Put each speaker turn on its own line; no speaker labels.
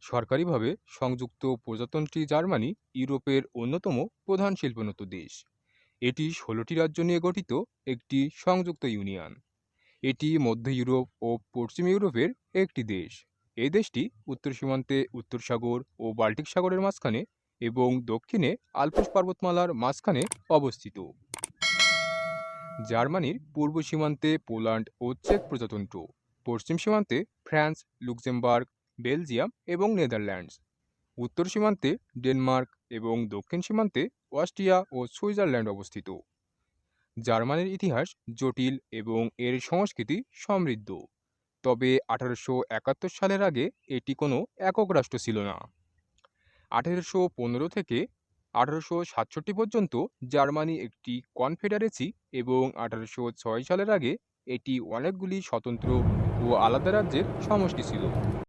সরকারিভাবে সংযুক্ত প্রজাতন্ত্রী জার্মানি ইউরোপের অন্যতম প্রধান শিল্পোন্নত দেশ। এটি ১৬টি রাজ্য নিয়ে গঠিত একটি সংযুক্ত ইউনিয়ন। এটি মধ্য ইউরোপ ও পশ্চিম ইউরোপের একটি দেশ। এই দেশটি উত্তর সীমান্তে উত্তর সাগর ও বাল্টিক সাগরের মাঝখানে এবং দক্ষিণে আল্পস পর্বতমালার মাঝখানে অবস্থিত। জার্মানির পূর্ব সীমান্তে পোল্যান্ড ও চেক প্রজাতন্ত্র, পশ্চিম সীমান্তে ফ্রান্স, লুক্সেমবার্গ, বেলজিয়াম এবং নেদারল্যান্ডস, উত্তর সীমান্তে ডেনমার্ক এবং দক্ষিণ সীমান্তে অস্ট্রিয়া ও সুইজারল্যান্ড অবস্থিত। জার্মানির ইতিহাস জটিল এবং এর সংস্কৃতি সমৃদ্ধ। তবে ১৮৭১ সালের আগে এটি কোনো একক রাষ্ট্র ছিল না। ১৮১৫ থেকে ১৮৬৭ পর্যন্ত জার্মানি একটি কনফেডারেসি এবং ১৮০৬ সালের আগে এটি অনেকগুলি স্বতন্ত্র ও আলাদা রাজ্যের সমষ্টি ছিল।